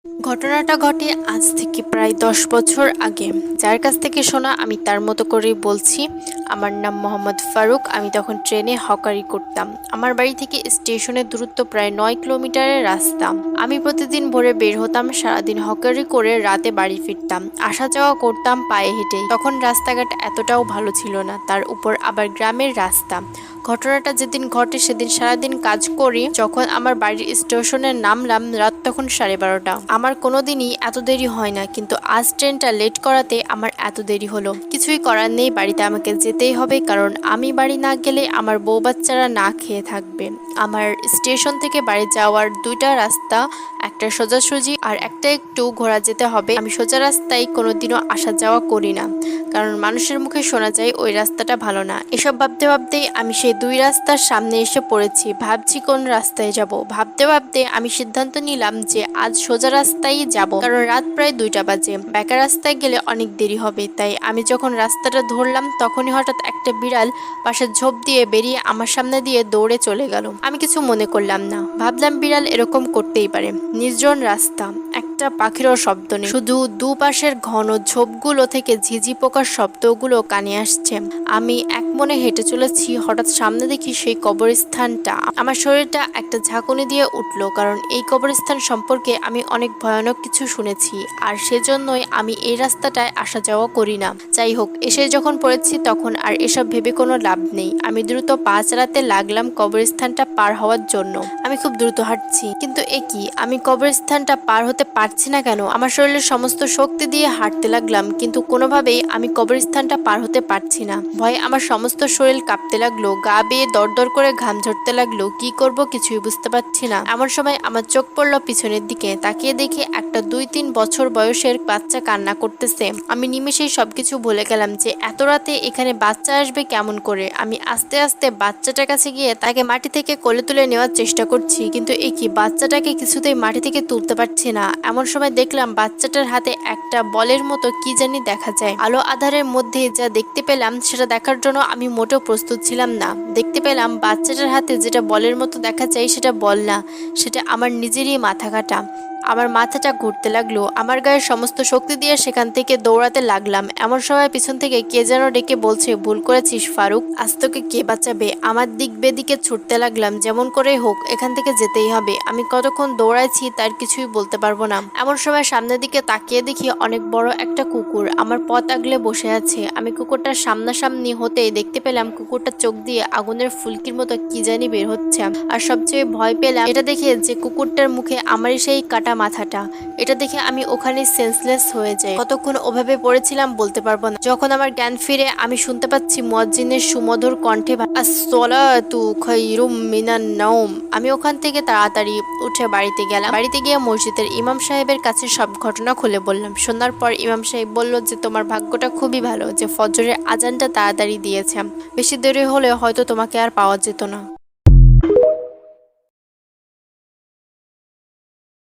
ঘটনাটা ঘটে আজ থেকে প্রায় ১০ বছর আগে। যার কাছ থেকে শোনা আমি তার মতো করেই বলছি। আমার নাম মোহাম্মদ ফারুক। আমি তখন ট্রেনে হকারি করতাম। আমার বাড়ি থেকে স্টেশনের দূরত্ব প্রায় ৯ কিলোমিটারের রাস্তা। আমি প্রতিদিন ভোরে বের হতাম, সারাদিন হকারি করে রাতে বাড়ি ফিরতাম। আসা যাওয়া করতাম পায়ে হেঁটেই। তখন রাস্তাঘাট এতটাও ভালো ছিল না, তার উপর আবার গ্রামের রাস্তা। ঘটনাটা যেদিন ঘটে সেদিন সারাদিন কাজ করি। যখন আমার বাড়ির স্টেশনে নামলাম রাত তখন 12:30। আমার কোনোদিনই এত দেরি হয় না, কিন্তু আজ ট্রেনটা লেট করাতে আমার এত দেরি হলো। কিছুই করার নেই, বাড়িতে আমাকে যেতেই হবে, কারণ আমি বাড়ি না গেলে আমার বউ বাচ্চারা না খেয়ে থাকবে। আমার স্টেশন থেকে বাড়ি যাওয়ার দুইটা রাস্তা, একটা সোজাসুজি আর একটা একটু ঘোরা যেতে হবে। আমি সোজা রাস্তায় কোনোদিনও আসা যাওয়া করি না, কারণ মানুষের মুখে শোনা যায় ওই রাস্তাটা ভালো না। এসব ভাবতে ভাবতেই আমি সেই দুই রাস্তার সামনে এসে পড়েছি। ভাবছি কোন রাস্তায় যাব। ভাবতে ভাবতে আমি সিদ্ধান্ত নিলাম যে আজ সোজা রাস্তায় যাব, কারণ রাত প্রায় 2টা বাজে। বাঁকা রাস্তায় গেলে অনেক দেরি হবে। তাই আমি যখন রাস্তাটা ধরলাম তখনই হঠাৎ একটা বিড়াল পাশে ঝোপ দিয়ে বেরিয়ে আমার সামনে দিয়ে দৌড়ে চলে গেল। আমি কিছু মনে করলাম না, ভাবলাম বিড়াল এরকম করতেই পারে। নির্জন রাস্তা, একটা পাখিরও শব্দ নেই, শুধু দুপাশের ঘন ঝোপগুলো থেকে ঝিঝি পোকার শব্দগুলো কানে আসছে। আমি এক মনে হেঁটে চলেছি, হঠাৎ সামনে দেখি সেই কবরস্থানটা। আমার শরীরটা একটা ঝাঁকুনি দিয়ে উঠলো, কারণ এই কবরস্থান সম্পর্কে আমি অনেক ভয়ানক কিছু শুনেছি, আর সেজন্যই আমি এই রাস্তাটায় আসা যাওয়া করি না। যাই হোক, এসে যখন পড়েছি তখন আর এসব ভেবে কোনো লাভ নেই। আমি দ্রুত পা চালাতে লাগলাম কবরস্থানটা পার হওয়ার জন্য। আমি খুব দ্রুত হাঁটছি, কিন্তু কি আমি কবরস্থানটা পার হতে পারছি না কেন? আমার শরীরের সমস্ত শক্তি দিয়ে হাঁটতে লাগলাম, কিন্তু কোনোভাবেই আমি কবরস্থানটা পার হতে পারছি না। ভয়ে আমার সমস্ত শরীর কাঁপতে লাগলো, গা বেয়ে দরদর করে ঘাম ঝরতে লাগলো। কি করব কিছুই বুঝতে পারছি না। এমন সময় আমার চোখ পড়লো পিছনের দিকে। তাকিয়ে দেখি একটা 2-3 বছর বয়সের বাচ্চা কান্না করতেছে। আমি নিমেষেই সবকিছু ভুলে গেলাম যে এত রাতে এখানে বাচ্চা আসবে কেমন করে। আমি আস্তে আস্তে বাচ্চাটার কাছে গিয়ে তাকে মাটি থেকে কোলে তুলে নেওয়ার চেষ্টা করছি, কিন্তু কি বাচ্চাটাকে কিছুতেই মাটি থেকে তুলতে পারছি না। এমন সময় দেখলাম বাচ্চাটার হাতে একটা বলের মতো কি জানি দেখা যায়। আলো আধারের মধ্যে যা দেখতে পেলাম সেটা দেখার জন্য আমি মোটেও প্রস্তুত ছিলাম না। দেখতে পেলাম বাচ্চাটার হাতে যেটা বলের মতো দেখা যায় সেটা বল না, সেটা আমার নিজেরই মাথা কাটা। আমার মাথাটা ঘুরতে লাগলো, আমার গায়ের সমস্ত শক্তি দিয়ে সেখান থেকে দৌড়াতে লাগলাম। এমন সময় পিছন থেকে কে যেন ডেকে বলছে, ভুল করেছিস ফারুক, আজ তোকে কে বাঁচাবে। আমার দিক বেদিকে ছুটতে লাগলাম, যেমন করে হোক এখান থেকে যেতেই হবে। আমি কতক্ষণ দৌড়াইছি তার কিছুই বলতে পারবো না। এমন সময় সামনের দিকে তাকিয়ে দেখি অনেক বড় একটা কুকুর আমার পথ আগলে বসে আছে। আমি কুকুরটার সামনাসামনি হতেই দেখতে পেলাম কুকুরটার চোখ দিয়ে আগুনের ফুলকির মতো কি জানি বের হচ্ছে। আর সবচেয়ে ভয় পেলাম এটা দেখে যে কুকুরটার মুখে আমারই সেই কাটা মাথাটা। এটা দেখে আমি ওখানে সেন্সলেস হয়ে যাই। কতক্ষণ ওভাবে পড়েছিলাম বলতে পারবো না। যখন আমার জ্ঞান ফিরে আমি শুনতে পাচ্ছি মুয়াজ্জিনের সুমধুর কণ্ঠে, আসসালাতু খায়রুম মিনান নাওম। আমি ওখান থেকে তাড়াতাড়ি উঠে বাড়িতে গেলাম। বাড়িতে গিয়ে মসজিদের ইমাম সাহেবের কাছে সব ঘটনা খুলে বললাম। শোনার পর ইমাম সাহেব বলল যে তোমার ভাগ্যটা খুবই ভালো যে ফজরের আজানটা তাড়াতাড়ি দিয়েছে। বেশি দেরি হলে হয়তো তোমাকে আর পাওয়া যেত না।